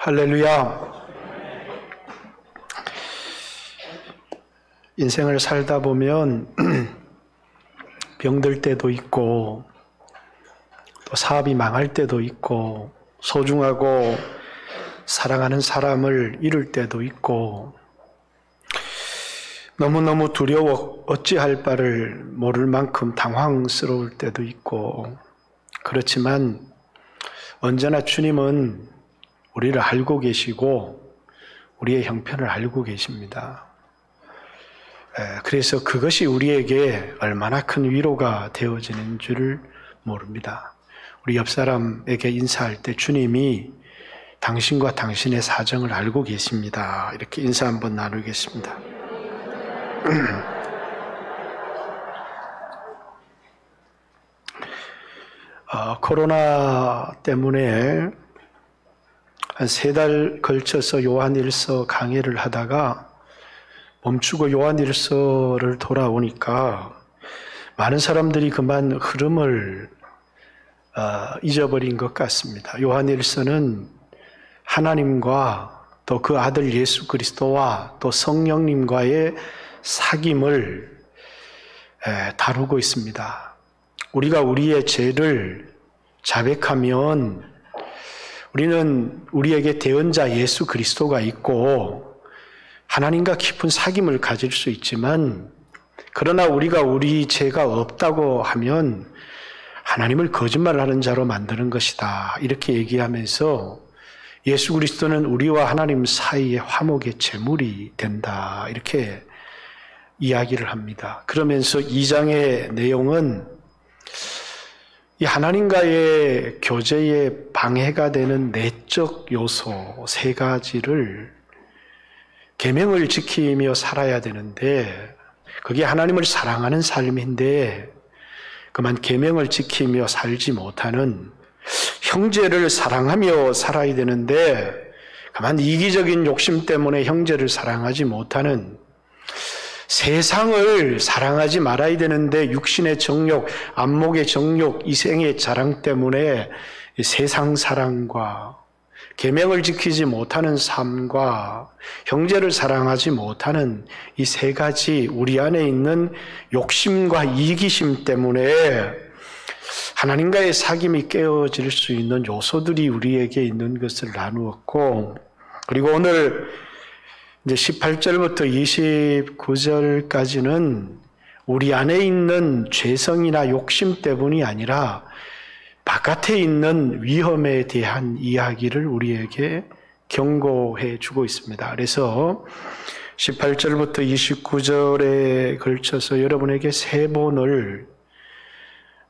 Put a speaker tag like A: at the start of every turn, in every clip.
A: 할렐루야. 인생을 살다 보면 병들 때도 있고 또 사업이 망할 때도 있고 소중하고 사랑하는 사람을 잃을 때도 있고 너무너무 두려워 어찌할 바를 모를 만큼 당황스러울 때도 있고, 그렇지만 언제나 주님은 우리를 알고 계시고 우리의 형편을 알고 계십니다. 그래서 그것이 우리에게 얼마나 큰 위로가 되어지는 줄을 모릅니다. 우리 옆 사람에게 인사할 때 주님이 당신과 당신의 사정을 알고 계십니다. 이렇게 인사 한번 나누겠습니다. 코로나 때문에 한 3달 걸쳐서 요한일서 강의를 하다가 멈추고 요한일서를 돌아오니까 많은 사람들이 그만 흐름을 잊어버린 것 같습니다. 요한일서는 하나님과 또 그 아들 예수 그리스도와 또 성령님과의 사귐을 다루고 있습니다. 우리가 우리의 죄를 자백하면 우리는 우리에게 대언자 예수 그리스도가 있고 하나님과 깊은 사귐을 가질 수 있지만, 그러나 우리가 우리 죄가 없다고 하면 하나님을 거짓말하는 자로 만드는 것이다. 이렇게 얘기하면서 예수 그리스도는 우리와 하나님 사이의 화목의 제물이 된다. 이렇게 이야기를 합니다. 그러면서 2장의 내용은 이 하나님과의 교제에 방해가 되는 내적 요소 3가지를 계명을 지키며 살아야 되는데, 그게 하나님을 사랑하는 삶인데 그만 계명을 지키며 살지 못하는, 형제를 사랑하며 살아야 되는데 그만 이기적인 욕심 때문에 형제를 사랑하지 못하는, 세상을 사랑하지 말아야 되는데 육신의 정욕, 안목의 정욕, 이생의 자랑 때문에 세상 사랑과 계명을 지키지 못하는 삶과 형제를 사랑하지 못하는 이 3가지 우리 안에 있는 욕심과 이기심 때문에 하나님과의 사귐이 깨어질 수 있는 요소들이 우리에게 있는 것을 나누었고, 그리고 오늘 이제 18절부터 29절까지는 우리 안에 있는 죄성이나 욕심 때문이 아니라 바깥에 있는 위험에 대한 이야기를 우리에게 경고해 주고 있습니다. 그래서 18절부터 29절에 걸쳐서 여러분에게 3번을,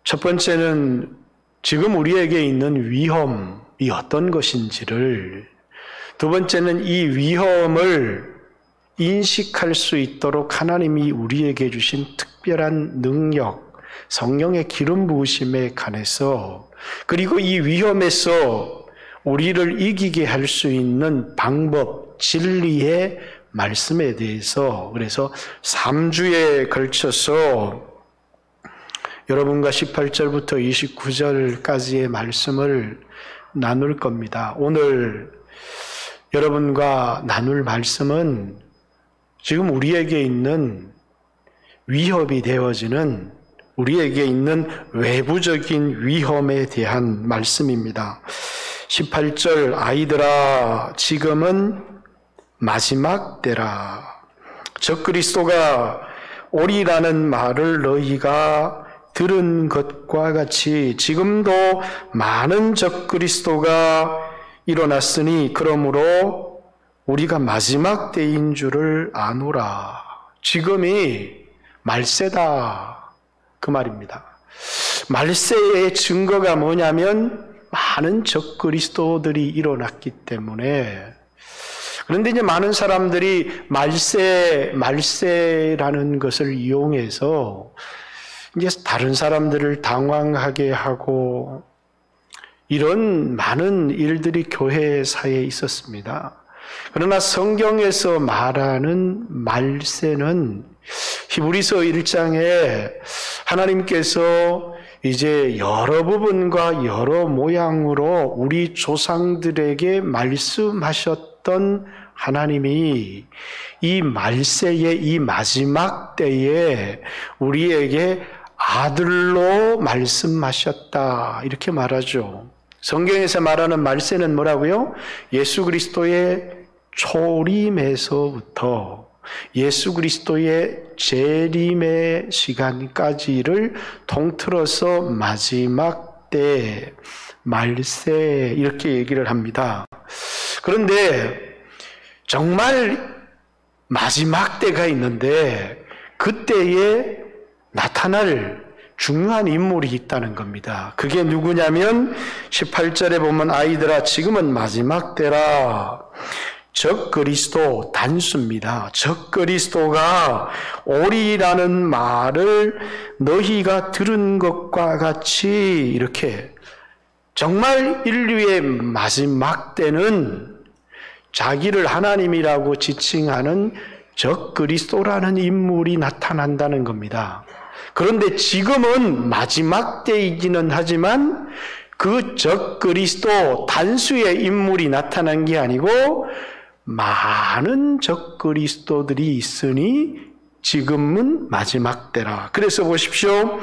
A: 첫 번째는 지금 우리에게 있는 위험이 어떤 것인지를, 두 번째는 이 위험을 인식할 수 있도록 하나님이 우리에게 주신 특별한 능력, 성령의 기름 부으심에 관해서, 그리고 이 위험에서 우리를 이기게 할 수 있는 방법, 진리의 말씀에 대해서, 그래서 3주에 걸쳐서 여러분과 18절부터 29절까지의 말씀을 나눌 겁니다. 오늘 여러분과 나눌 말씀은 지금 우리에게 있는 위협이 되어지는, 우리에게 있는 외부적인 위험에 대한 말씀입니다. 18절, 아이들아 지금은 마지막 때라. 적그리스도가 오리라는 말을 너희가 들은 것과 같이 지금도 많은 적그리스도가 일어났으니 그러므로 우리가 마지막 때인 줄을 아노라. 지금이 말세다, 그 말입니다. 말세의 증거가 뭐냐면 많은 적그리스도들이 일어났기 때문에. 그런데 이제 많은 사람들이 말세라는 것을 이용해서 이제 다른 사람들을 당황하게 하고 이런 많은 일들이 교회사에 있었습니다. 그러나 성경에서 말하는 말세는 히브리서 1장에 하나님께서 이제 여러 부분과 여러 모양으로 우리 조상들에게 말씀하셨던 하나님이 이 말세의 이 마지막 때에 우리에게 아들로 말씀하셨다 이렇게 말하죠. 성경에서 말하는 말세는 뭐라고요? 예수 그리스도의 초림에서부터 예수 그리스도의 재림의 시간까지를 통틀어서 마지막 때, 말세 이렇게 얘기를 합니다. 그런데 정말 마지막 때가 있는데 그때에 나타날 중요한 인물이 있다는 겁니다. 그게 누구냐면 18절에 보면 아이들아 지금은 마지막 때라. 적그리스도 단수입니다. 적그리스도가 오리라는 말을 너희가 들은 것과 같이 이렇게 정말 인류의 마지막 때는 자기를 하나님이라고 지칭하는 적그리스도라는 인물이 나타난다는 겁니다. 그런데 지금은 마지막 때이기는 하지만 그 적그리스도 단수의 인물이 나타난 게 아니고 많은 적그리스도들이 있으니 지금은 마지막 때라. 그래서 보십시오.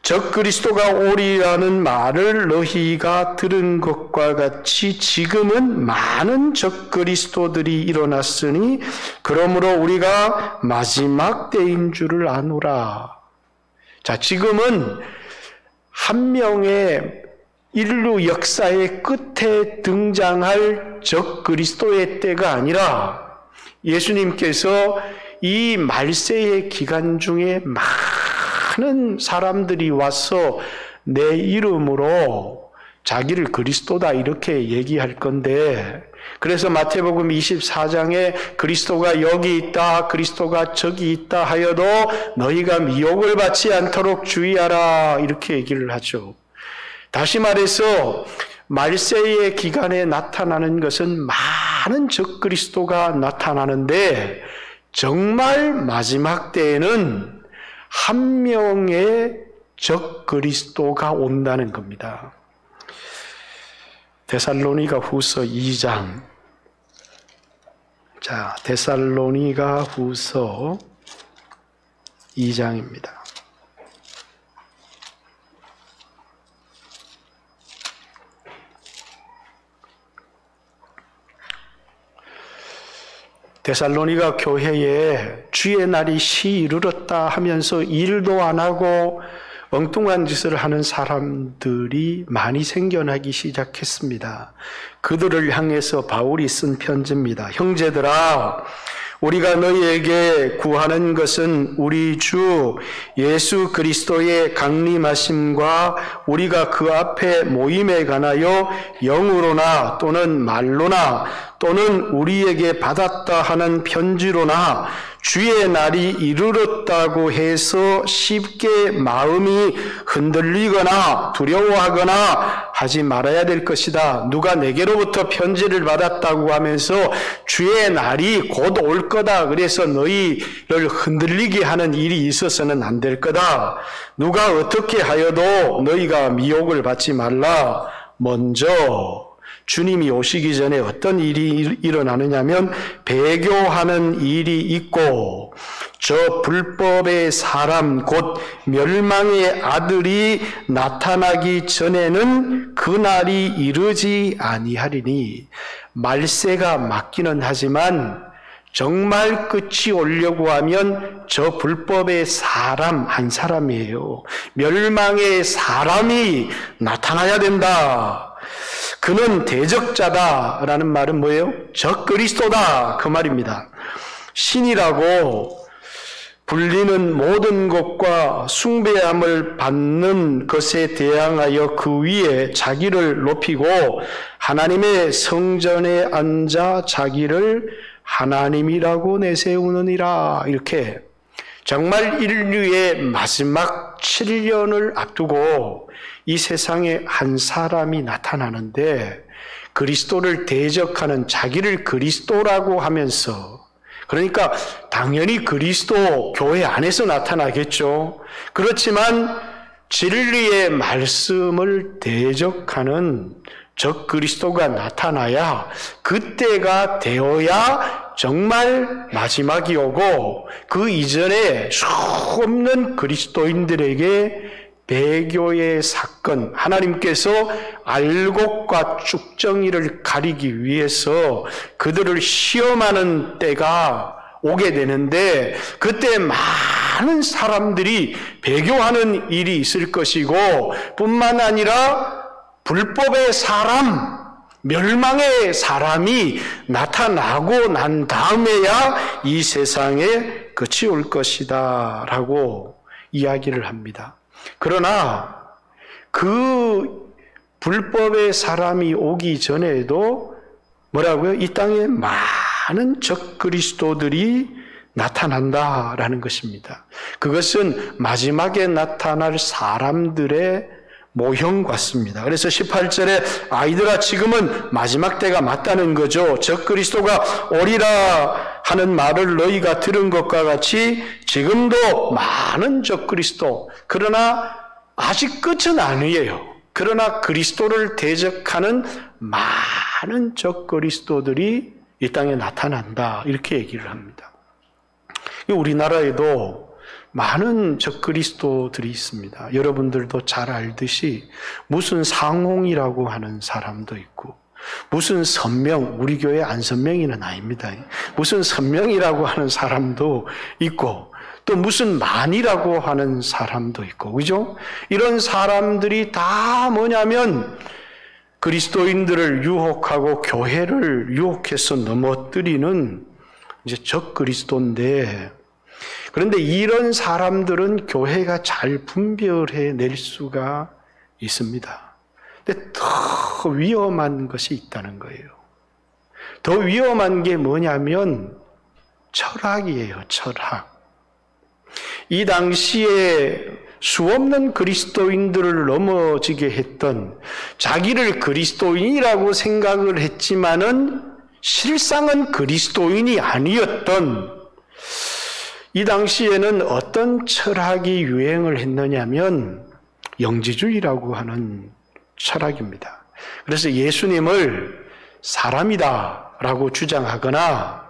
A: 적그리스도가 오리라는 말을 너희가 들은 것과 같이 지금은 많은 적그리스도들이 일어났으니 그러므로 우리가 마지막 때인 줄을 아노라. 자, 지금은 한 명의 인류 역사의 끝에 등장할 적그리스도의 때가 아니라 예수님께서 이 말세의 기간 중에 많은 사람들이 와서 내 이름으로 자기를 그리스도다 이렇게 얘기할 건데, 그래서 마태복음 24장에 그리스도가 여기 있다, 그리스도가 저기 있다 하여도 너희가 미혹을 받지 않도록 주의하라 이렇게 얘기를 하죠. 다시 말해서 말세의 기간에 나타나는 것은 많은 적그리스도가 나타나는데 정말 마지막 때에는 한 명의 적그리스도가 온다는 겁니다. 데살로니가 후서 2장. 자, 데살로니가 후서 2장입니다. 데살로니가 교회에 주의 날이 이르렀다 하면서 일도 안 하고 엉뚱한 짓을 하는 사람들이 많이 생겨나기 시작했습니다. 그들을 향해서 바울이 쓴 편지입니다. 형제들아, 우리가 너희에게 구하는 것은 우리 주 예수 그리스도의 강림하심과 우리가 그 앞에 모임에 관하여 영으로나 또는 말로나 또는 우리에게 받았다 하는 편지로나 주의 날이 이르렀다고 해서 쉽게 마음이 흔들리거나 두려워하거나 하지 말아야 될 것이다. 누가 내게로부터 편지를 받았다고 하면서 주의 날이 곧 올 거다. 그래서 너희를 흔들리게 하는 일이 있어서는 안 될 거다. 누가 어떻게 하여도 너희가 미혹을 받지 말라. 먼저 주님이 오시기 전에 어떤 일이 일어나느냐면 배교하는 일이 있고 저 불법의 사람 곧 멸망의 아들이 나타나기 전에는 그날이 이르지 아니하리니. 말세가 맞기는 하지만 정말 끝이 오려고 하면 저 불법의 사람 한 사람이에요. 멸망의 사람이 나타나야 된다. 그는 대적자다라는 말은 뭐예요? 적그리스도다 그 말입니다. 신이라고 불리는 모든 것과 숭배함을 받는 것에 대항하여 그 위에 자기를 높이고 하나님의 성전에 앉아 자기를 하나님이라고 내세우느니라. 이렇게 정말 인류의 마지막 7년을 앞두고 이 세상에 한 사람이 나타나는데 그리스도를 대적하는, 자기를 그리스도라고 하면서 그러니까 당연히 그리스도 교회 안에서 나타나겠죠. 그렇지만 진리의 말씀을 대적하는 적 그리스도가 나타나야 그때가 되어야 정말 마지막이 오고 그 이전에 수없는 그리스도인들에게 배교의 사건, 하나님께서 알곡과 쭉정이를 가리기 위해서 그들을 시험하는 때가 오게 되는데 그때 많은 사람들이 배교하는 일이 있을 것이고 뿐만 아니라 불법의 사람, 멸망의 사람이 나타나고 난 다음에야 이 세상에 끝이 올 것이다 라고 이야기를 합니다. 그러나 그 불법의 사람이 오기 전에도 뭐라고요? 이 땅에 많은 적그리스도들이 나타난다라는 것입니다. 그것은 마지막에 나타날 사람들의 모형 같습니다. 그래서 18절에 아이들아 지금은 마지막 때가 맞다는 거죠. 적그리스도가 오리라 하는 말을 너희가 들은 것과 같이 지금도 많은 적그리스도, 그러나 아직 끝은 아니에요. 그러나 그리스도를 대적하는 많은 적그리스도들이 이 땅에 나타난다 이렇게 얘기를 합니다. 우리나라에도 많은 적그리스도들이 있습니다. 여러분들도 잘 알듯이 무슨 상홍이라고 하는 사람도 있고 무슨 선명, 우리 교회 안선명이는 아닙니다. 무슨 선명이라고 하는 사람도 있고 또 무슨 만이라고 하는 사람도 있고, 그죠? 이런 사람들이 다 뭐냐면 그리스도인들을 유혹하고 교회를 유혹해서 넘어뜨리는 이제 적그리스도인데, 그런데 이런 사람들은 교회가 잘 분별해 낼 수가 있습니다. 근데 더 위험한 것이 있다는 거예요. 더 위험한 게 뭐냐면 철학이에요, 철학. 이 당시에 수없는 그리스도인들을 넘어지게 했던, 자기를 그리스도인이라고 생각을 했지만은 실상은 그리스도인이 아니었던, 이 당시에는 어떤 철학이 유행을 했느냐면 영지주의라고 하는 철학입니다. 그래서 예수님을 사람이다라고 주장하거나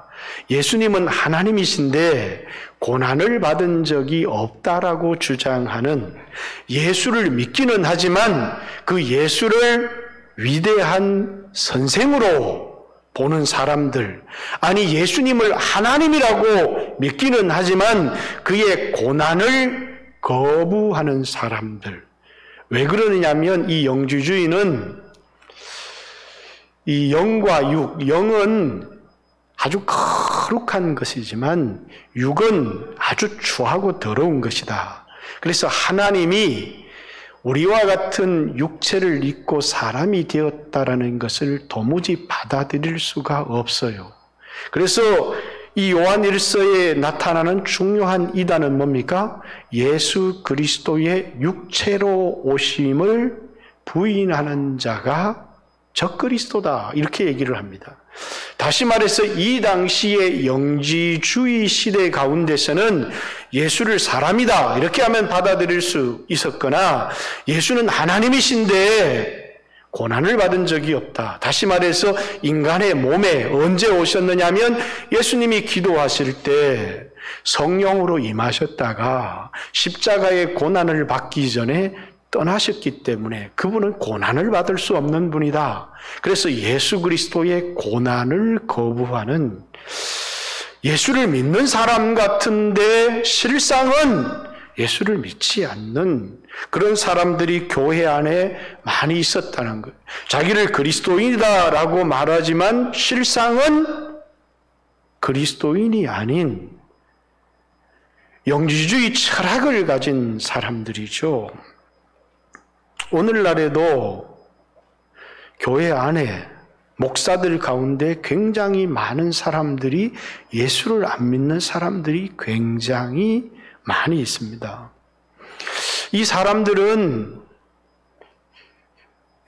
A: 예수님은 하나님이신데 고난을 받은 적이 없다라고 주장하는, 예수를 믿기는 하지만 그 예수를 위대한 선생으로 보는 사람들, 아니 예수님을 하나님이라고 믿기는 하지만 그의 고난을 거부하는 사람들. 왜 그러느냐면 이 영주주의는 이 영과 육, 영은 아주 거룩한 것이지만 육은 아주 추하고 더러운 것이다. 그래서 하나님이 우리와 같은 육체를 입고 사람이 되었다라는 것을 도무지 받아들일 수가 없어요. 그래서 이 요한일서에 나타나는 중요한 이단은 뭡니까? 예수 그리스도의 육체로 오심을 부인하는 자가 적그리스도다, 이렇게 얘기를 합니다. 다시 말해서 이 당시의 영지주의 시대 가운데서는 예수를 사람이다 이렇게 하면 받아들일 수 있었거나, 예수는 하나님이신데 고난을 받은 적이 없다. 다시 말해서 인간의 몸에 언제 오셨느냐면 예수님이 기도하실 때 성령으로 임하셨다가 십자가의 고난을 받기 전에 떠나셨기 때문에 그분은 고난을 받을 수 없는 분이다. 그래서 예수 그리스도의 고난을 거부하는, 예수를 믿는 사람 같은데 실상은 예수를 믿지 않는 그런 사람들이 교회 안에 많이 있었다는 거예요. 자기를 그리스도인이다라고 말하지만 실상은 그리스도인이 아닌 영지주의 철학을 가진 사람들이죠. 오늘날에도 교회 안에 목사들 가운데 굉장히 많은 사람들이, 예수를 안 믿는 사람들이 굉장히 많이 있습니다. 이 사람들은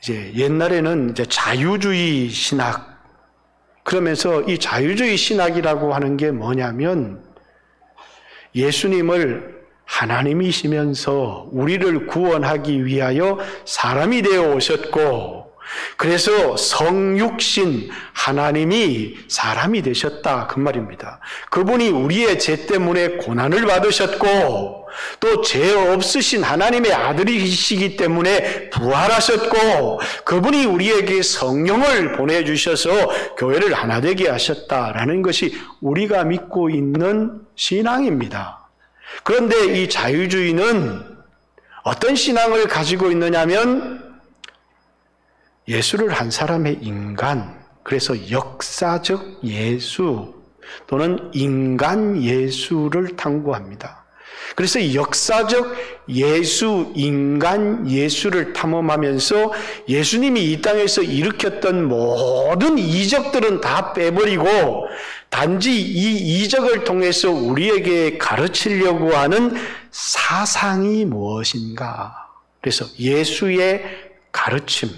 A: 이제 옛날에는 이제 자유주의 신학, 그러면서 이 자유주의 신학이라고 하는 게 뭐냐면 예수님을 하나님이시면서 우리를 구원하기 위하여 사람이 되어 오셨고 그래서 성육신 하나님이 사람이 되셨다 그 말입니다. 그분이 우리의 죄 때문에 고난을 받으셨고 또 죄 없으신 하나님의 아들이시기 때문에 부활하셨고 그분이 우리에게 성령을 보내주셔서 교회를 하나 되게 하셨다라는 것이 우리가 믿고 있는 신앙입니다. 그런데 이 자유주의는 어떤 신앙을 가지고 있느냐면 예수를 한 사람의 인간, 그래서 역사적 예수 또는 인간 예수를 탐구합니다. 그래서 이 역사적 예수, 인간 예수를 탐험하면서 예수님이 이 땅에서 일으켰던 모든 이적들은 다 빼버리고 단지 이 이적을 통해서 우리에게 가르치려고 하는 사상이 무엇인가? 그래서 예수의 가르침,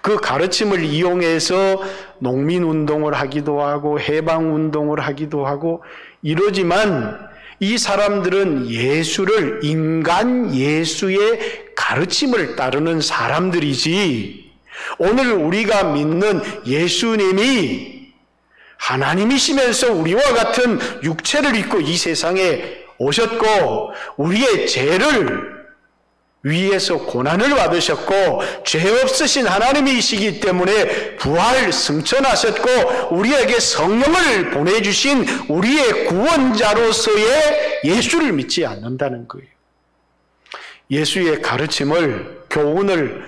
A: 그 가르침을 이용해서 농민운동을 하기도 하고 해방운동을 하기도 하고 이러지만 이 사람들은 예수를 인간 예수의 가르침을 따르는 사람들이지 오늘 우리가 믿는 예수님이 하나님이시면서 우리와 같은 육체를 입고 이 세상에 오셨고 우리의 죄를 위에서 고난을 받으셨고 죄 없으신 하나님이시기 때문에 부활 승천하셨고 우리에게 성령을 보내주신 우리의 구원자로서의 예수를 믿지 않는다는 거예요. 예수의 가르침을 교훈을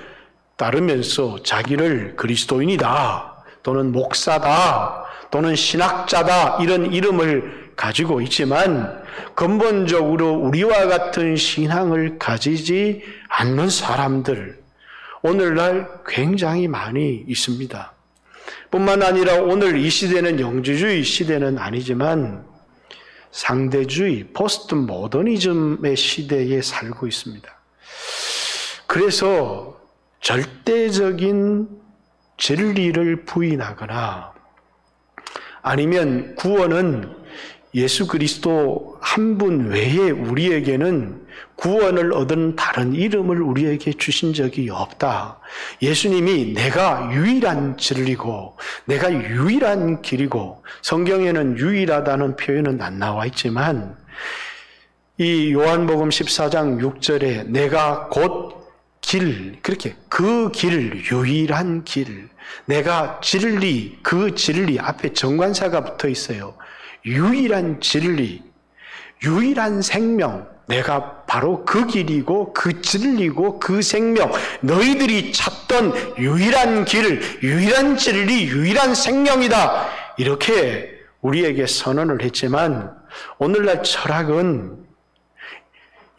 A: 따르면서 자기를 그리스도인이다 또는 목사다 또는 신학자다 이런 이름을 가지고 있지만 근본적으로 우리와 같은 신앙을 가지지 않는 사람들 오늘날 굉장히 많이 있습니다. 뿐만 아니라 오늘 이 시대는 영주주의 시대는 아니지만 상대주의, 포스트 모더니즘의 시대에 살고 있습니다. 그래서 절대적인 진리를 부인하거나 아니면 구원은 예수 그리스도 한 분 외에 우리에게는 구원을 얻은 다른 이름을 우리에게 주신 적이 없다. 예수님이 내가 유일한 진리고 내가 유일한 길이고 성경에는 유일하다는 표현은 안 나와 있지만 이 요한복음 14장 6절에 내가 곧 길, 그렇게 그 길, 유일한 길, 내가 진리, 그 진리 앞에 정관사가 붙어 있어요. 유일한 진리, 유일한 생명, 내가 바로 그 길이고 그 진리고 그 생명, 너희들이 찾던 유일한 길, 유일한 진리, 유일한 생명이다. 이렇게 우리에게 선언을 했지만 오늘날 철학은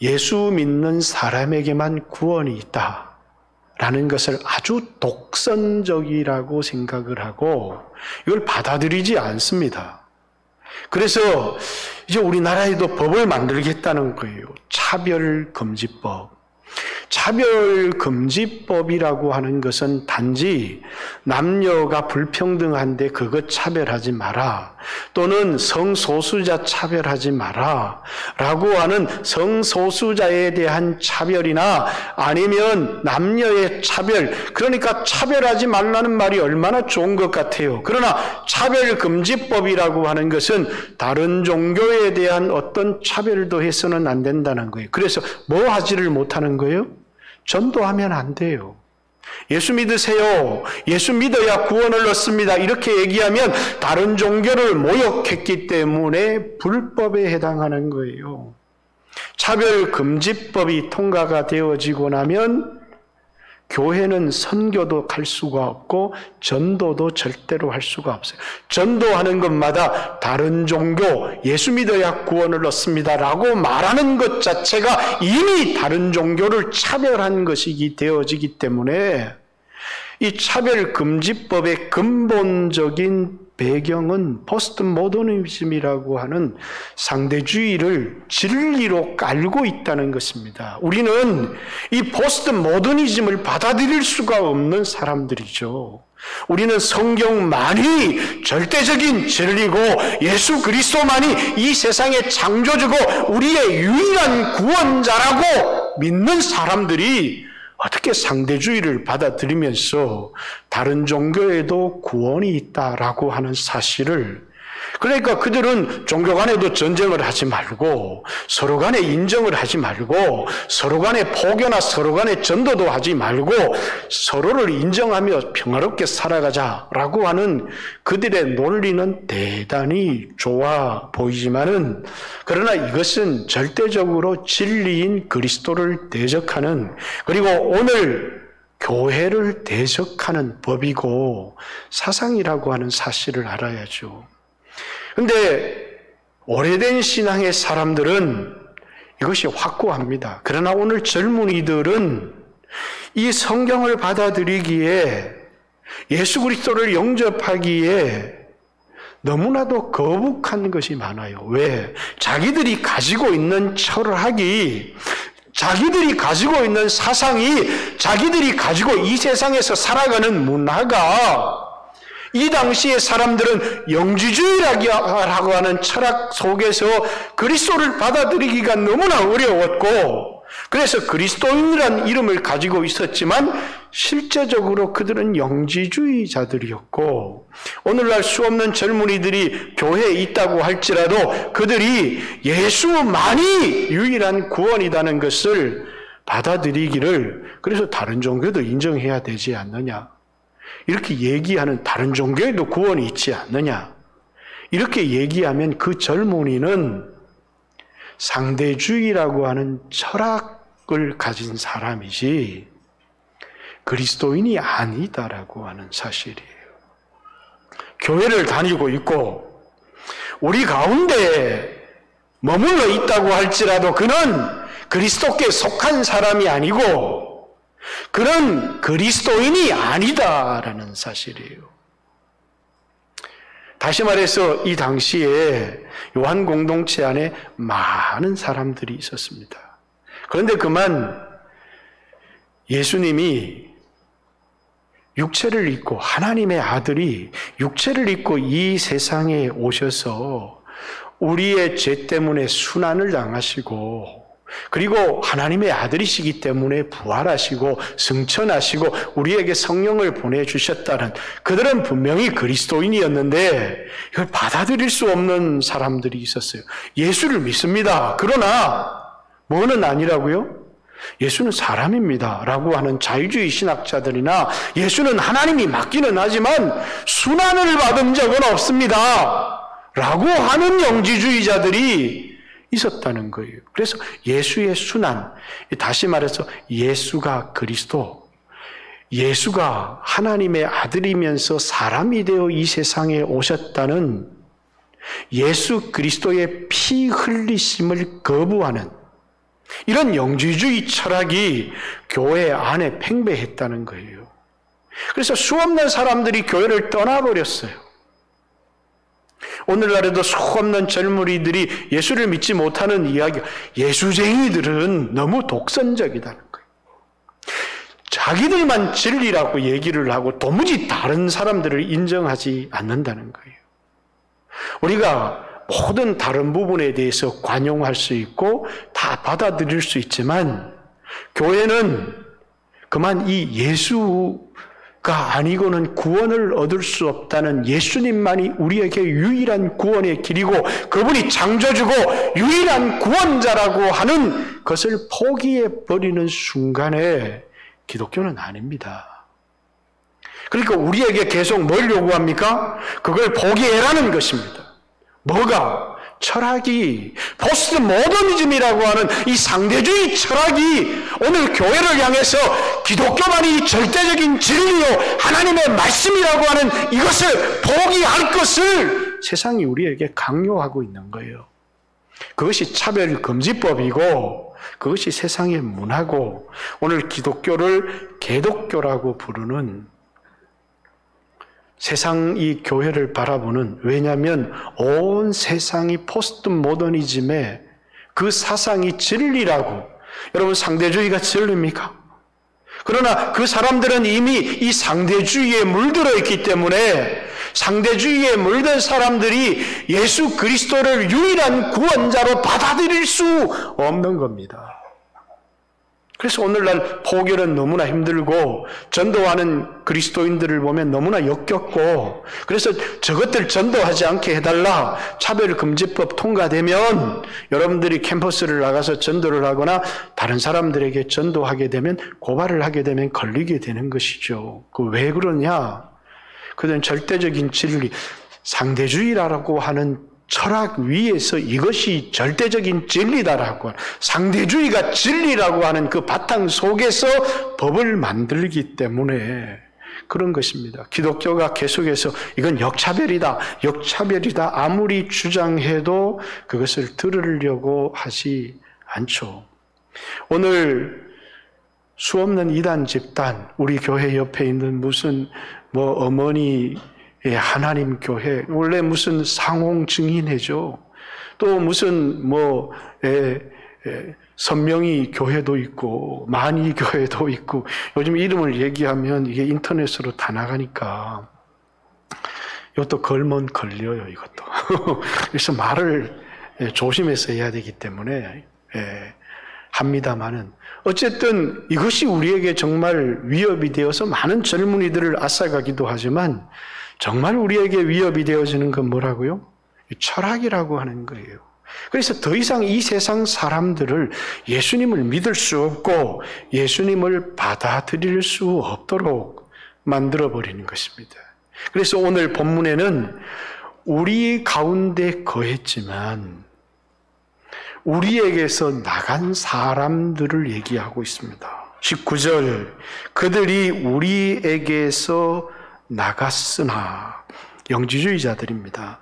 A: 예수 믿는 사람에게만 구원이 있다라는 것을 아주 독선적이라고 생각을 하고 이걸 받아들이지 않습니다. 그래서 이제 우리나라에도 법을 만들겠다는 거예요. 차별금지법. 차별금지법이라고 하는 것은 단지 남녀가 불평등한데 그것 차별하지 마라 또는 성소수자 차별하지 마라 라고 하는 성소수자에 대한 차별이나 아니면 남녀의 차별, 그러니까 차별하지 말라는 말이 얼마나 좋은 것 같아요. 그러나 차별금지법이라고 하는 것은 다른 종교에 대한 어떤 차별도 해서는 안 된다는 거예요. 그래서 뭐 하지를 못하는 거예요? 전도하면 안 돼요. 예수 믿으세요. 예수 믿어야 구원을 얻습니다. 이렇게 얘기하면 다른 종교를 모욕했기 때문에 불법에 해당하는 거예요. 차별금지법이 통과가 되어지고 나면 교회는 선교도 갈 수가 없고 전도도 절대로 할 수가 없어요. 전도하는 것마다 다른 종교, 예수 믿어야 구원을 얻습니다라고 말하는 것 자체가 이미 다른 종교를 차별한 것이기 되어지기 때문에 이 차별금지법의 근본적인 배경은 포스트 모더니즘이라고 하는 상대주의를 진리로 깔고 있다는 것입니다. 우리는 이 포스트 모더니즘을 받아들일 수가 없는 사람들이죠. 우리는 성경만이 절대적인 진리고 예수 그리스도만이 이 세상의 창조주고 우리의 유일한 구원자라고 믿는 사람들이 어떻게 상대주의를 받아들이면서 다른 종교에도 구원이 있다라고 하는 사실을, 그러니까 그들은 종교 간에도 전쟁을 하지 말고 서로 간에 인정을 하지 말고 서로 간에 포교나 서로 간에 전도도 하지 말고 서로를 인정하며 평화롭게 살아가자라고 하는 그들의 논리는 대단히 좋아 보이지만은, 그러나 이것은 절대적으로 진리인 그리스도를 대적하는, 그리고 오늘 교회를 대적하는 법이고 사상이라고 하는 사실을 알아야죠. 근데 오래된 신앙의 사람들은 이것이 확고합니다. 그러나 오늘 젊은이들은 이 성경을 받아들이기에, 예수 그리스도를 영접하기에 너무나도 거북한 것이 많아요. 왜? 자기들이 가지고 있는 철학이, 자기들이 가지고 있는 사상이, 자기들이 가지고 이 세상에서 살아가는 문화가, 이 당시의 사람들은 영지주의라고 하는 철학 속에서 그리스도를 받아들이기가 너무나 어려웠고, 그래서 그리스도인이라는 이름을 가지고 있었지만 실제적으로 그들은 영지주의자들이었고, 오늘날 수없는 젊은이들이 교회에 있다고 할지라도 그들이 예수만이 유일한 구원이라는 것을 받아들이기를, 그래서 다른 종교도 인정해야 되지 않느냐, 이렇게 얘기하는, 다른 종교에도 구원이 있지 않느냐, 이렇게 얘기하면 그 젊은이는 상대주의라고 하는 철학을 가진 사람이지 그리스도인이 아니다라고 하는 사실이에요. 교회를 다니고 있고 우리 가운데 머물러 있다고 할지라도 그는 그리스도께 속한 사람이 아니고 그는 그리스도인이 아니다라는 사실이에요. 다시 말해서 이 당시에 요한 공동체 안에 많은 사람들이 있었습니다. 그런데 그만 예수님이 육체를 입고, 하나님의 아들이 육체를 입고 이 세상에 오셔서 우리의 죄 때문에 순환을 당하시고, 그리고 하나님의 아들이시기 때문에 부활하시고 승천하시고 우리에게 성령을 보내주셨다는, 그들은 분명히 그리스도인이었는데 이걸 받아들일 수 없는 사람들이 있었어요. 예수를 믿습니다. 그러나 뭐는 아니라고요? 예수는 사람입니다 라고 하는 자유주의 신학자들이나, 예수는 하나님이 맞기는 하지만 순환을 받은 적은 없습니다 라고 하는 영지주의자들이 있었다는 거예요. 그래서 예수의 순환, 다시 말해서 예수가 그리스도, 예수가 하나님의 아들이면서 사람이 되어 이 세상에 오셨다는 예수 그리스도의 피 흘리심을 거부하는 이런 영지주의 철학이 교회 안에 팽배했다는 거예요. 그래서 수없는 사람들이 교회를 떠나버렸어요. 오늘날에도 수없는 젊은이들이 예수를 믿지 못하는 이야기, 예수쟁이들은 너무 독선적이다는 거예요. 자기들만 진리라고 얘기를 하고 도무지 다른 사람들을 인정하지 않는다는 거예요. 우리가 모든 다른 부분에 대해서 관용할 수 있고 다 받아들일 수 있지만, 교회는 그만 이 예수가 아니고는 구원을 얻을 수 없다는, 예수님만이 우리에게 유일한 구원의 길이고 그분이 창조주고 유일한 구원자라고 하는 것을 포기해버리는 순간에 기독교는 아닙니다. 그러니까 우리에게 계속 뭘 요구합니까? 그걸 포기해라는 것입니다. 뭐가? 철학이, 포스트 모더니즘이라고 하는 이 상대주의 철학이 오늘 교회를 향해서 기독교만이 절대적인 진리요 하나님의 말씀이라고 하는 이것을 포기할 것을 세상이 우리에게 강요하고 있는 거예요. 그것이 차별금지법이고 그것이 세상의 문화고, 오늘 기독교를 개독교라고 부르는 세상이 교회를 바라보는, 왜냐하면 온 세상이 포스트 모더니즘에 그 사상이 진리라고. 여러분, 상대주의가 진리입니까? 그러나 그 사람들은 이미 이 상대주의에 물들어 있기 때문에 상대주의에 물든 사람들이 예수 그리스도를 유일한 구원자로 받아들일 수 없는 겁니다. 그래서 오늘날 포교는 너무나 힘들고 전도하는 그리스도인들을 보면 너무나 역겹고, 그래서 저것들 전도하지 않게 해달라, 차별금지법 통과되면 여러분들이 캠퍼스를 나가서 전도를 하거나 다른 사람들에게 전도하게 되면, 고발을 하게 되면 걸리게 되는 것이죠. 그 왜 그러냐? 그들은 절대적인 진리, 상대주의라고 하는 철학 위에서 이것이 절대적인 진리다라고, 상대주의가 진리라고 하는 그 바탕 속에서 법을 만들기 때문에 그런 것입니다. 기독교가 계속해서 이건 역차별이다, 역차별이다 아무리 주장해도 그것을 들으려고 하지 않죠. 오늘 수없는 이단 집단, 우리 교회 옆에 있는 무슨 어머니 하나님 교회, 원래 무슨 상홍 증인회죠. 또 무슨 선명이 교회도 있고 만이 교회도 있고, 요즘 이름을 얘기하면 이게 인터넷으로 다 나가니까 이것도 걸면 걸려요, 이것도. 그래서 말을 조심해서 해야 되기 때문에 합니다마는, 어쨌든 이것이 우리에게 정말 위협이 되어서 많은 젊은이들을 앗아가기도 하지만, 정말 우리에게 위협이 되어지는 건 뭐라고요? 철학이라고 하는 거예요. 그래서 더 이상 이 세상 사람들을 예수님을 믿을 수 없고 예수님을 받아들일 수 없도록 만들어버리는 것입니다. 그래서 오늘 본문에는 우리 가운데 거했지만 우리에게서 나간 사람들을 얘기하고 있습니다. 19절, 그들이 우리에게서 나갔으나, 영지주의자들입니다.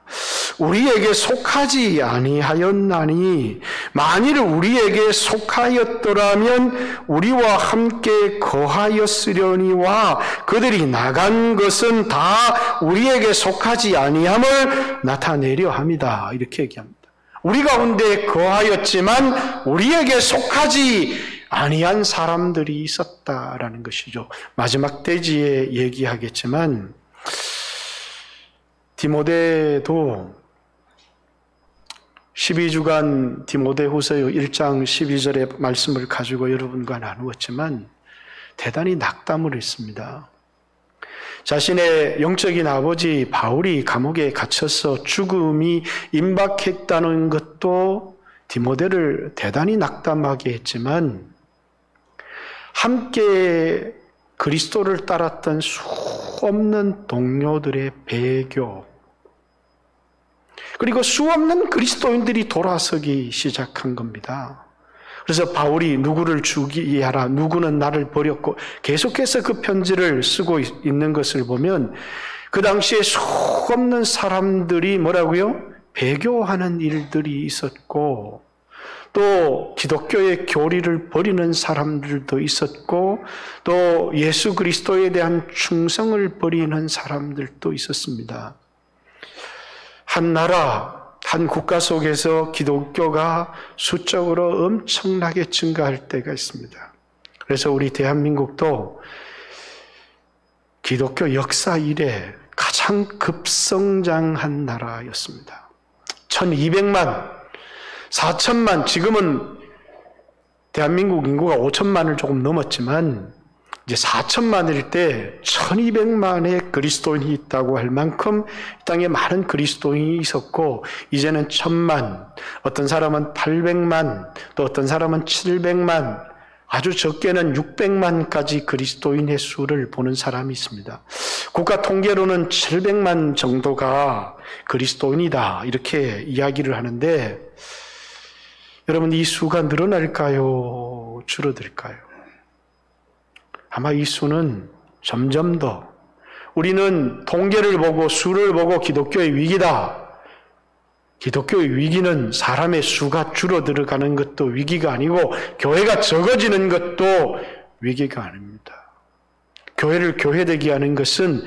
A: 우리에게 속하지 아니하였나니, 만일 우리에게 속하였더라면 우리와 함께 거하였으려니와 그들이 나간 것은 다 우리에게 속하지 아니함을 나타내려 합니다. 이렇게 얘기합니다. 우리 가운데 거하였지만 우리에게 속하지 아니한 사람들이 있었다라는 것이죠. 마지막 대지에 얘기하겠지만, 디모데도 12주간 디모데후서 1장 12절의 말씀을 가지고 여러분과 나누었지만 대단히 낙담을 했습니다. 자신의 영적인 아버지 바울이 감옥에 갇혀서 죽음이 임박했다는 것도 디모데를 대단히 낙담하게 했지만, 함께 그리스도를 따랐던 수없는 동료들의 배교, 그리고 수없는 그리스도인들이 돌아서기 시작한 겁니다. 그래서 바울이 누구를 죽이하라, 누구는 나를 버렸고, 계속해서 그 편지를 쓰고 있는 것을 보면 그 당시에 수없는 사람들이 뭐라고요? 배교하는 일들이 있었고, 또 기독교의 교리를 버리는 사람들도 있었고, 또 예수 그리스도에 대한 충성을 버리는 사람들도 있었습니다. 한 나라, 한 국가 속에서 기독교가 수적으로 엄청나게 증가할 때가 있습니다. 그래서 우리 대한민국도 기독교 역사 이래 가장 급성장한 나라였습니다. 1200만, 4천만, 지금은 대한민국 인구가 5천만을 조금 넘었지만 이제 4천만일 때 1200만의 그리스도인이 있다고 할 만큼 이 땅에 많은 그리스도인이 있었고, 이제는 1000만, 어떤 사람은 800만, 또 어떤 사람은 700만, 아주 적게는 600만까지 그리스도인의 수를 보는 사람이 있습니다. 국가 통계로는 700만 정도가 그리스도인이다, 이렇게 이야기를 하는데, 여러분, 이 수가 늘어날까요? 줄어들까요? 아마 이 수는 점점 더, 우리는 통계를 보고 수를 보고 기독교의 위기다. 기독교의 위기는 사람의 수가 줄어들어가는 것도 위기가 아니고 교회가 적어지는 것도 위기가 아닙니다. 교회를 교회되게 하는 것은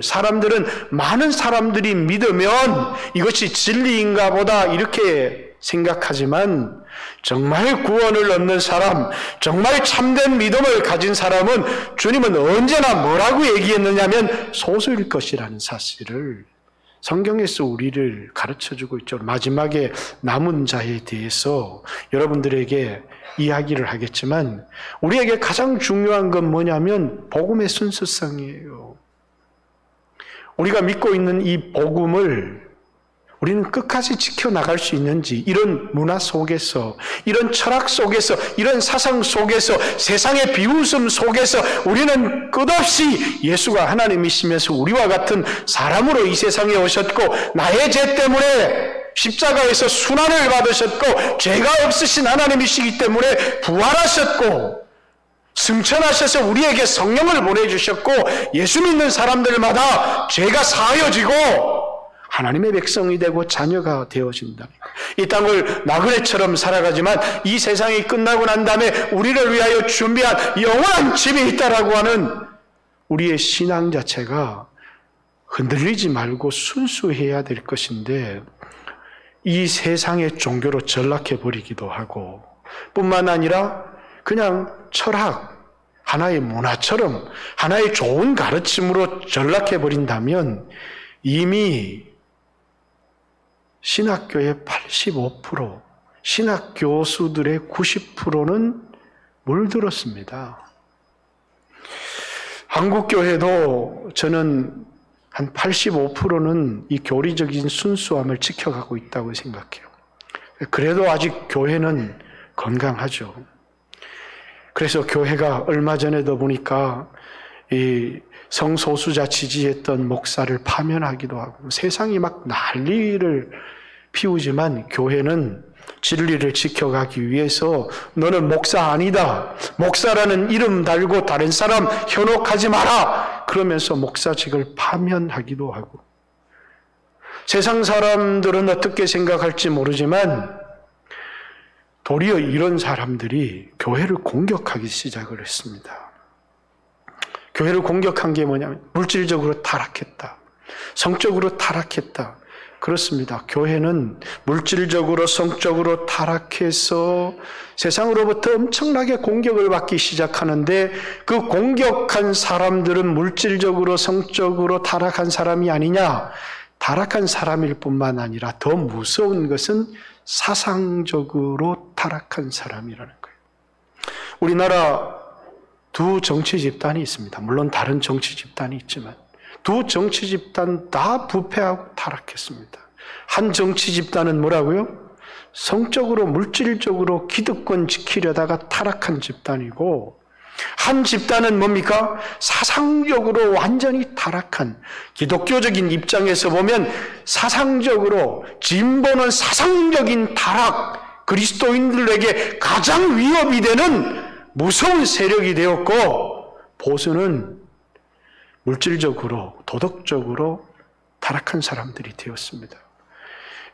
A: 사람들은 많은 사람들이 믿으면 이것이 진리인가 보다 이렇게 생각하지만 정말 구원을 얻는 사람, 정말 참된 믿음을 가진 사람은 주님은 언제나 뭐라고 얘기했느냐면 소수일 것이라는 사실을 성경에서 우리를 가르쳐주고 있죠. 마지막에 남은 자에 대해서 여러분들에게 이야기를 하겠지만 우리에게 가장 중요한 건 뭐냐면 복음의 순수성이에요. 우리가 믿고 있는 이 복음을 우리는 끝까지 지켜나갈 수 있는지, 이런 문화 속에서, 이런 철학 속에서, 이런 사상 속에서, 세상의 비웃음 속에서 우리는 끝없이 예수가 하나님이시면서 우리와 같은 사람으로 이 세상에 오셨고 나의 죄 때문에 십자가에서 순환을 받으셨고 죄가 없으신 하나님이시기 때문에 부활하셨고 승천하셔서 우리에게 성령을 보내주셨고 예수 믿는 사람들마다 죄가 사하여지고 하나님의 백성이 되고 자녀가 되어진다. 이 땅을 나그네처럼 살아가지만 이 세상이 끝나고 난 다음에 우리를 위하여 준비한 영원한 집이 있다라고 하는 우리의 신앙 자체가 흔들리지 말고 순수해야 될 것인데 이 세상의 종교로 전락해버리기도 하고 뿐만 아니라 그냥 철학, 하나의 문화처럼 하나의 좋은 가르침으로 전락해버린다면 이미 신학교의 85%, 신학 교수들의 90%는 물들었습니다. 한국교회도 저는 한 85%는 이 교리적인 순수함을 지켜가고 있다고 생각해요. 그래도 아직 교회는 건강하죠. 그래서 교회가 얼마 전에도 보니까 이 성소수자 지지했던 목사를 파면하기도 하고 세상이 막 난리를 피우지만 교회는 진리를 지켜가기 위해서 너는 목사 아니다. 목사라는 이름 달고 다른 사람 현혹하지 마라. 그러면서 목사직을 파면하기도 하고 세상 사람들은 어떻게 생각할지 모르지만 도리어 이런 사람들이 교회를 공격하기 시작을 했습니다. 교회를 공격한 게 뭐냐면 물질적으로 타락했다. 성적으로 타락했다. 그렇습니다. 교회는 물질적으로 성적으로 타락해서 세상으로부터 엄청나게 공격을 받기 시작하는데 그 공격한 사람들은 물질적으로 성적으로 타락한 사람이 아니냐? 타락한 사람일 뿐만 아니라 더 무서운 것은 사상적으로 타락한 사람이라는 거예요. 우리나라 두 정치 집단이 있습니다. 물론 다른 정치 집단이 있지만 두 정치 집단 다 부패하고 타락했습니다. 한 정치 집단은 뭐라고요? 성적으로 물질적으로 기득권 지키려다가 타락한 집단이고 한 집단은 뭡니까? 사상적으로 완전히 타락한 기독교적인 입장에서 보면 사상적으로 진보는 사상적인 타락 그리스도인들에게 가장 위협이 되는 무서운 세력이 되었고 보수는 물질적으로 도덕적으로 타락한 사람들이 되었습니다.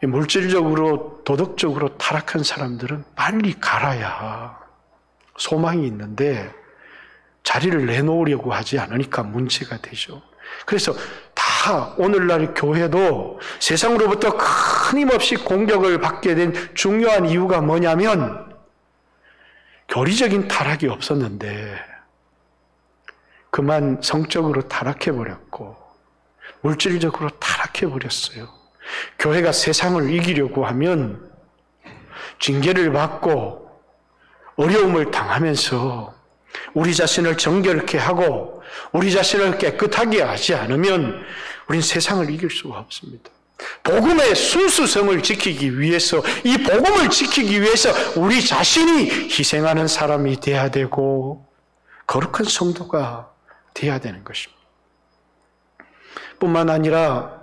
A: 물질적으로 도덕적으로 타락한 사람들은 빨리 갈아야 소망이 있는데 자리를 내놓으려고 하지 않으니까 문제가 되죠. 그래서 다 오늘날 교회도 세상으로부터 끊임없이 공격을 받게 된 중요한 이유가 뭐냐면 교리적인 타락이 없었는데 그만 성적으로 타락해버렸고 물질적으로 타락해버렸어요. 교회가 세상을 이기려고 하면 징계를 받고 어려움을 당하면서 우리 자신을 정결케 하고 우리 자신을 깨끗하게 하지 않으면 우린 세상을 이길 수가 없습니다. 복음의 순수성을 지키기 위해서 이 복음을 지키기 위해서 우리 자신이 희생하는 사람이 돼야 되고 거룩한 성도가 돼야 되는 것입니다. 뿐만 아니라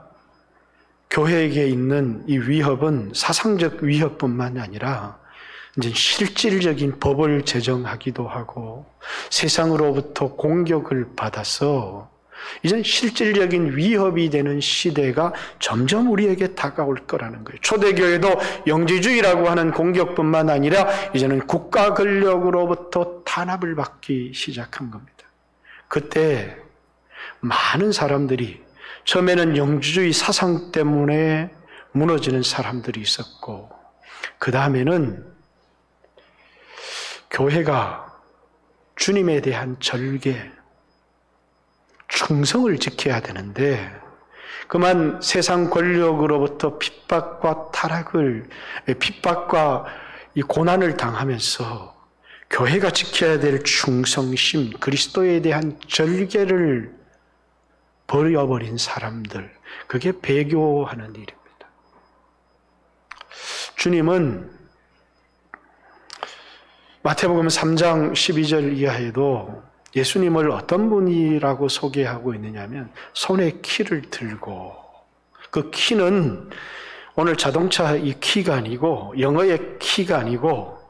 A: 교회에게 있는 이 위협은 사상적 위협뿐만 아니라 이제 실질적인 법을 제정하기도 하고 세상으로부터 공격을 받아서 이젠 실질적인 위협이 되는 시대가 점점 우리에게 다가올 거라는 거예요. 초대교회도 영지주의라고 하는 공격뿐만 아니라 이제는 국가 권력으로부터 탄압을 받기 시작한 겁니다. 그때 많은 사람들이 처음에는 영주주의 사상 때문에 무너지는 사람들이 있었고 그 다음에는 교회가 주님에 대한 절개, 충성을 지켜야 되는데 그만 세상 권력으로부터 핍박과 이 고난을 당하면서 교회가 지켜야 될 충성심, 그리스도에 대한 절개를 버려버린 사람들, 그게 배교하는 일입니다. 주님은 마태복음 3장 12절 이하에도 예수님을 어떤 분이라고 소개하고 있느냐면 손에 키를 들고, 그 키는 오늘 자동차 이 키가 아니고 영어의 키가 아니고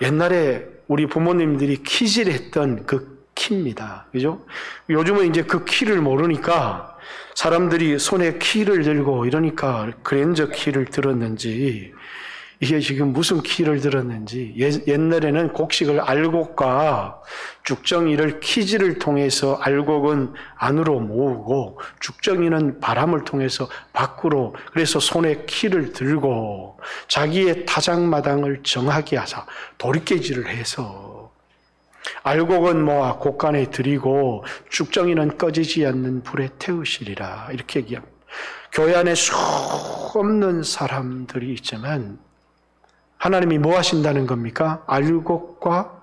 A: 옛날에 우리 부모님들이 키질했던 그 키입니다. 그죠? 요즘은 이제 그 키를 모르니까 사람들이 손에 키를 들고 이러니까 그랜저 키를 들었는지 이게 지금 무슨 키를 들었는지 옛날에는 곡식을 알곡과 죽정이를 키질을 통해서 알곡은 안으로 모으고 죽정이는 바람을 통해서 밖으로, 그래서 손에 키를 들고 자기의 타작마당을 정하게 하자 도리깨질을 해서 알곡은 모아 곡간에 들이고 죽정이는 꺼지지 않는 불에 태우시리라 이렇게 얘기합니다. 교회 안에 수없는 사람들이 있지만 하나님이 뭐 하신다는 겁니까? 알곡과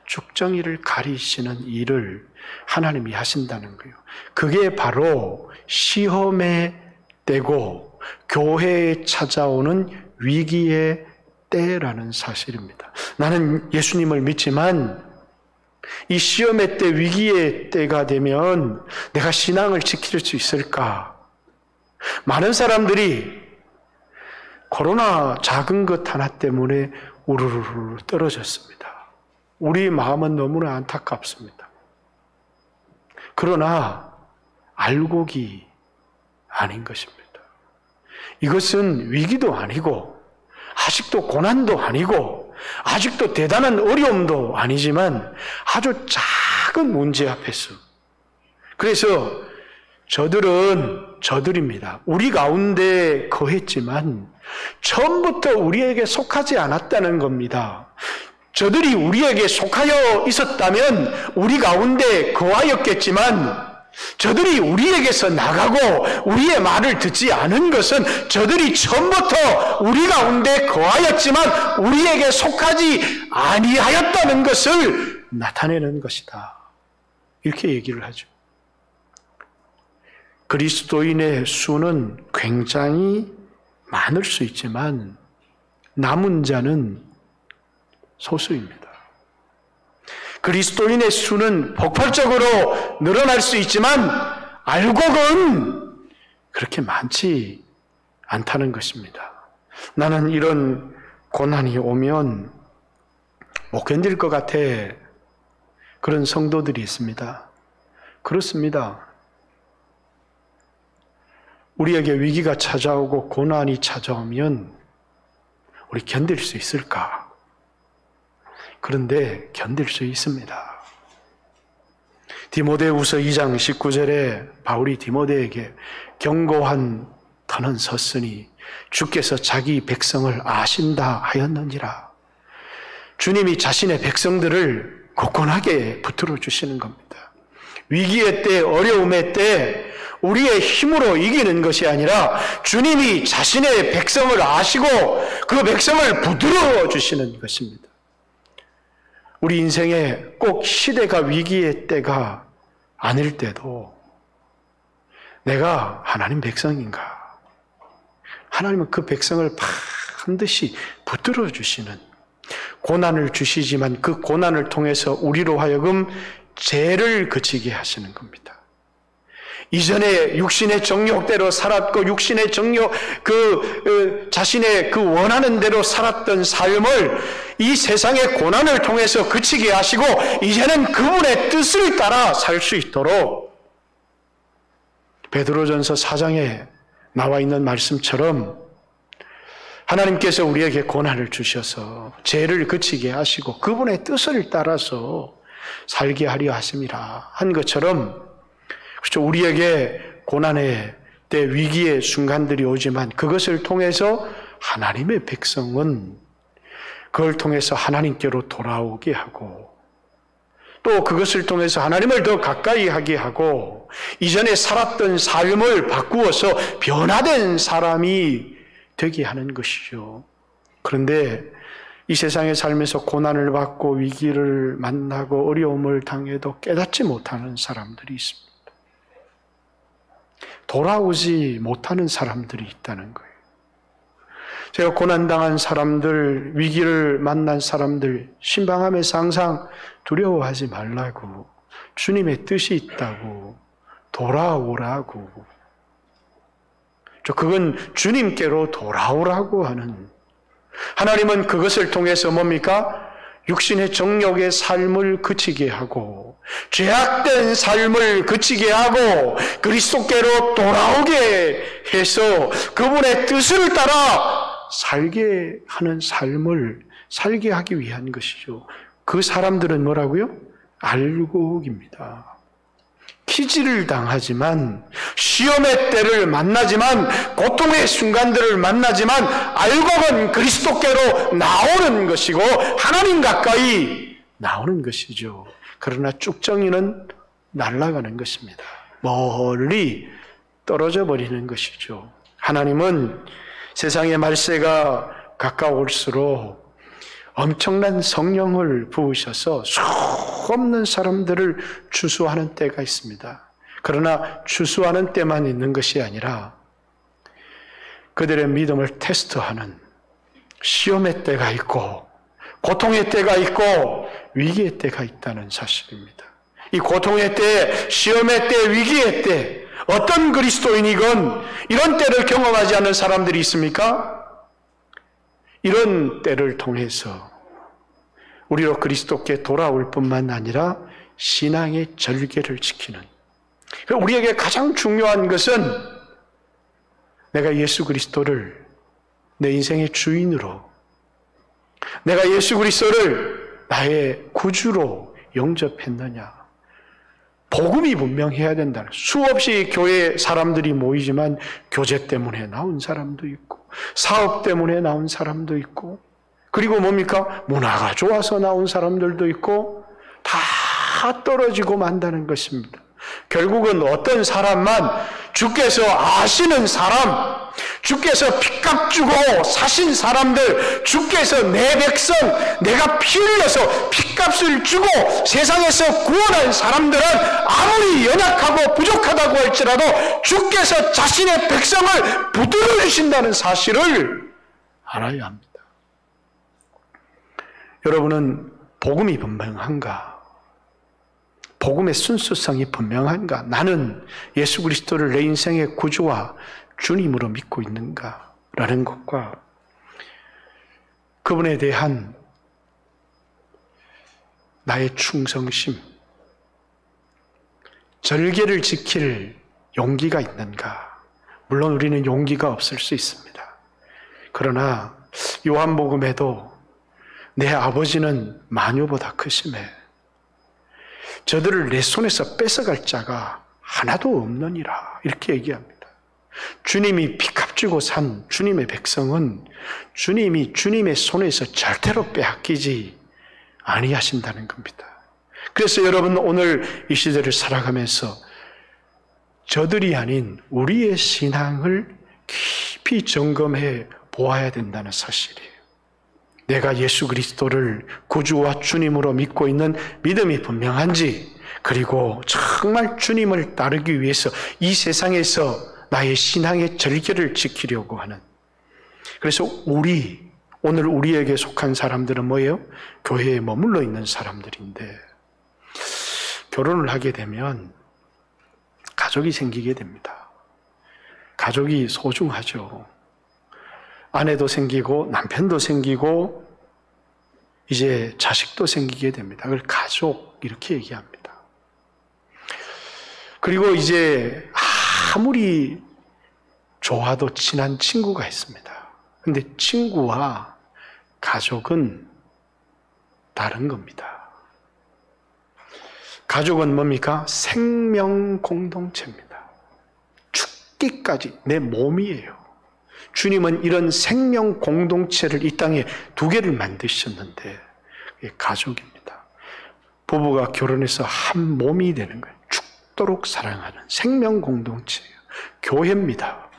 A: 죽정이를 가리시는 일을 하나님이 하신다는 거예요. 그게 바로 시험의 때고 교회에 찾아오는 위기의 때라는 사실입니다. 나는 예수님을 믿지만 이 시험의 때, 위기의 때가 되면 내가 신앙을 지킬 수 있을까? 많은 사람들이 코로나 작은 것 하나 때문에 우르르르 떨어졌습니다. 우리 마음은 너무나 안타깝습니다. 그러나 알곡이 아닌 것입니다. 이것은 위기도 아니고 아직도 고난도 아니고 아직도 대단한 어려움도 아니지만 아주 작은 문제 앞에서, 그래서 저들입니다. 우리 가운데 거했지만 처음부터 우리에게 속하지 않았다는 겁니다. 저들이 우리에게 속하여 있었다면 우리 가운데 거하였겠지만 저들이 우리에게서 나가고 우리의 말을 듣지 않은 것은 저들이 처음부터 우리 가운데 거하였지만 우리에게 속하지 아니하였다는 것을 나타내는 것이다. 이렇게 얘기를 하죠. 그리스도인의 수는 굉장히 많을 수 있지만 남은 자는 소수입니다. 그리스도인의 수는 폭발적으로 늘어날 수 있지만 알곡은 그렇게 많지 않다는 것입니다. 나는 이런 고난이 오면 못 견딜 것 같아. 그런 성도들이 있습니다. 그렇습니다. 우리에게 위기가 찾아오고 고난이 찾아오면 우리 견딜 수 있을까? 그런데 견딜 수 있습니다. 디모데후서 2장 19절에 바울이 디모데에게 경고한 터는 섰으니 주께서 자기 백성을 아신다 하였느니라. 주님이 자신의 백성들을 굳건하게 붙들어 주시는 겁니다. 위기의 때, 어려움의 때 우리의 힘으로 이기는 것이 아니라 주님이 자신의 백성을 아시고 그 백성을 붙들어 주시는 것입니다. 우리 인생에 꼭 시대가 위기의 때가 아닐 때도 내가 하나님 백성인가? 하나님은 그 백성을 반드시 붙들어 주시는, 고난을 주시지만 그 고난을 통해서 우리로 하여금 죄를 그치게 하시는 겁니다. 이전에 육신의 정욕대로 살았고 육신의 정욕, 자신의 그 원하는 대로 살았던 삶을 이 세상의 고난을 통해서 그치게 하시고 이제는 그분의 뜻을 따라 살 수 있도록 베드로전서 4장에 나와 있는 말씀처럼 하나님께서 우리에게 고난을 주셔서 죄를 그치게 하시고 그분의 뜻을 따라서 살게 하려 하심이라 한 것처럼, 그렇죠. 우리에게 고난의 때 위기의 순간들이 오지만 그것을 통해서 하나님의 백성은 그걸 통해서 하나님께로 돌아오게 하고, 또 그것을 통해서 하나님을 더 가까이 하게 하고, 이전에 살았던 삶을 바꾸어서 변화된 사람이 되게 하는 것이죠. 그런데 이 세상에 살면서 고난을 받고 위기를 만나고 어려움을 당해도 깨닫지 못하는 사람들이 있습니다. 돌아오지 못하는 사람들이 있다는 거예요. 제가 고난당한 사람들, 위기를 만난 사람들 신방하면서 항상 두려워하지 말라고, 주님의 뜻이 있다고, 돌아오라고, 그건 주님께로 돌아오라고 하는, 하나님은 그것을 통해서 뭡니까? 육신의 정욕의 삶을 그치게 하고, 죄악된 삶을 그치게 하고 그리스도께로 돌아오게 해서 그분의 뜻을 따라 살게 하는 삶을 살게 하기 위한 것이죠. 그 사람들은 뭐라고요? 알곡입니다. 키질을 당하지만, 시험의 때를 만나지만, 고통의 순간들을 만나지만 알곡은 그리스도께로 나오는 것이고 하나님 가까이 나오는 것이죠. 그러나 쭉정이는 날아가는 것입니다. 멀리 떨어져 버리는 것이죠. 하나님은 세상의 말세가 가까울수록 엄청난 성령을 부으셔서 수없는 사람들을 추수하는 때가 있습니다. 그러나 추수하는 때만 있는 것이 아니라 그들의 믿음을 테스트하는 시험의 때가 있고, 고통의 때가 있고, 위기의 때가 있다는 사실입니다. 이 고통의 때, 시험의 때, 위기의 때, 어떤 그리스도인이건 이런 때를 경험하지 않는 사람들이 있습니까? 이런 때를 통해서 우리로 그리스도께 돌아올 뿐만 아니라 신앙의 절개를 지키는, 우리에게 가장 중요한 것은 내가 예수 그리스도를 내 인생의 주인으로, 내가 예수 그리스도를 나의 구주로 영접했느냐. 복음이 분명해야 된다. 수없이 교회 사람들이 모이지만 교제 때문에 나온 사람도 있고, 사업 때문에 나온 사람도 있고, 그리고 뭡니까? 문화가 좋아서 나온 사람들도 있고, 다 떨어지고 만다는 것입니다. 결국은 어떤 사람만, 주께서 아시는 사람, 주께서 핏값 주고 사신 사람들, 주께서 내 백성, 내가 피 흘려서 핏값을 주고 세상에서 구원한 사람들은 아무리 연약하고 부족하다고 할지라도 주께서 자신의 백성을 붙들어 주신다는 사실을 알아야 합니다. 여러분은 복음이 분명한가? 복음의 순수성이 분명한가? 나는 예수 그리스도를 내 인생의 구주와 주님으로 믿고 있는가? 라는 것과 그분에 대한 나의 충성심, 절개를 지킬 용기가 있는가? 물론 우리는 용기가 없을 수 있습니다. 그러나 요한복음에도 내 아버지는 마녀보다 크심에 저들을 내 손에서 뺏어갈 자가 하나도 없느니라, 이렇게 얘기합니다. 주님이 피값 주고 산 주님의 백성은 주님이 주님의 손에서 절대로 빼앗기지 아니하신다는 겁니다. 그래서 여러분, 오늘 이 시대를 살아가면서 저들이 아닌 우리의 신앙을 깊이 점검해 보아야 된다는 사실이에요. 내가 예수 그리스도를 구주와 주님으로 믿고 있는 믿음이 분명한지, 그리고 정말 주님을 따르기 위해서 이 세상에서 나의 신앙의 절개를 지키려고 하는. 그래서 오늘 우리에게 속한 사람들은 뭐예요? 교회에 머물러 있는 사람들인데, 결혼을 하게 되면 가족이 생기게 됩니다. 가족이 소중하죠. 아내도 생기고 남편도 생기고 이제 자식도 생기게 됩니다. 그걸 가족 이렇게 얘기합니다. 그리고 이제 아무리 좋아도 친한 친구가 있습니다. 근데 친구와 가족은 다른 겁니다. 가족은 뭡니까? 생명 공동체입니다. 죽기까지 내 몸이에요. 주님은 이런 생명 공동체를 이 땅에 2개를 만드셨는데 가족입니다. 부부가 결혼해서 한 몸이 되는 거예요. 죽도록 사랑하는 생명 공동체예요. 교회입니다.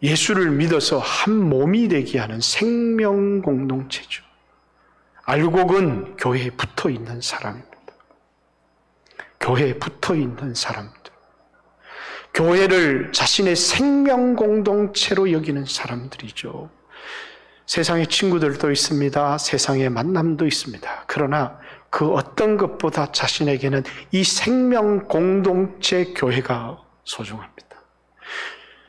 A: 예수를 믿어서 한 몸이 되게 하는 생명 공동체죠. 알곡은 교회에 붙어 있는 사람입니다. 교회에 붙어 있는 사람들. 교회를 자신의 생명 공동체로 여기는 사람들이죠. 세상에 친구들도 있습니다. 세상에 만남도 있습니다. 그러나 그 어떤 것보다 자신에게는 이 생명 공동체 교회가 소중합니다.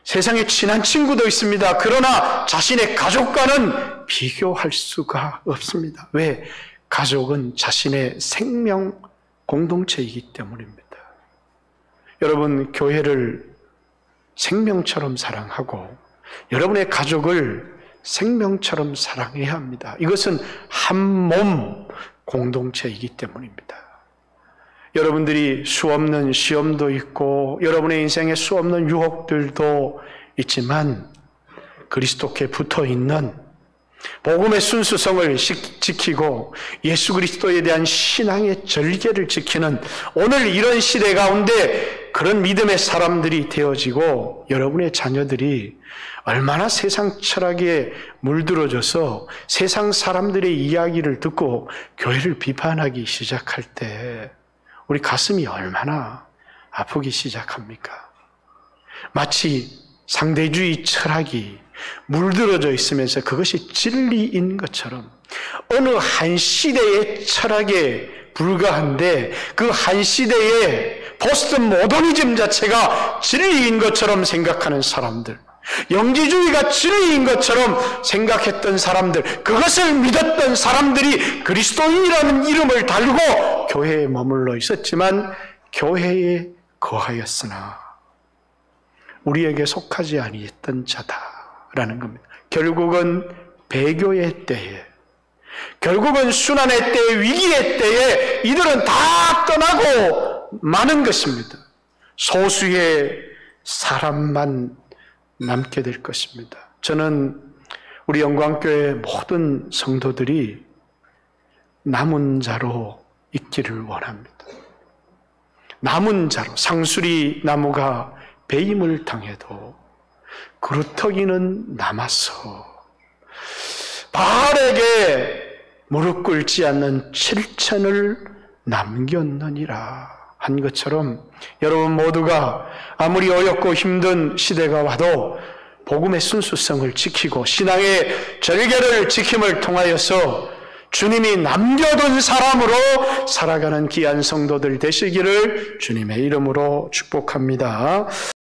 A: 세상에 친한 친구도 있습니다. 그러나 자신의 가족과는 비교할 수가 없습니다. 왜? 가족은 자신의 생명 공동체이기 때문입니다. 여러분, 교회를 생명처럼 사랑하고 여러분의 가족을 생명처럼 사랑해야 합니다. 이것은 한 몸 공동체이기 때문입니다. 여러분들이 수없는 시험도 있고 여러분의 인생에 수없는 유혹들도 있지만 그리스도께 붙어있는 복음의 순수성을 지키고 예수 그리스도에 대한 신앙의 절개를 지키는 오늘 이런 시대 가운데 그런 믿음의 사람들이 되어지고 여러분의 자녀들이 얼마나 세상 철학에 물들어져서 세상 사람들의 이야기를 듣고 교회를 비판하기 시작할 때 우리 가슴이 얼마나 아프기 시작합니까? 마치 상대주의 철학이 물들어져 있으면서 그것이 진리인 것처럼 어느 한 시대의 철학에 불과한데 그 한 시대의 포스트 모더니즘 자체가 진리인 것처럼 생각하는 사람들, 영지주의가 진리인 것처럼 생각했던 사람들, 그것을 믿었던 사람들이 그리스도인이라는 이름을 달고 교회에 머물러 있었지만 교회에 거하였으나 우리에게 속하지 아니했던 자다라는 겁니다. 결국은 배교의 때에, 결국은 순환의 때에, 위기의 때에 이들은 다 떠나고 마는 것입니다. 소수의 사람만 남게 될 것입니다. 저는 우리 영광교회 모든 성도들이 남은 자로 있기를 원합니다. 남은 자로, 상수리 나무가 배임을 당해도 그루터기는 남아서 바알에게 무릎 꿇지 않는 7천을 남겼느니라 한 것처럼 여러분 모두가 아무리 어렵고 힘든 시대가 와도 복음의 순수성을 지키고 신앙의 절개를 지킴을 통하여서 주님이 남겨둔 사람으로 살아가는 귀한 성도들 되시기를 주님의 이름으로 축복합니다.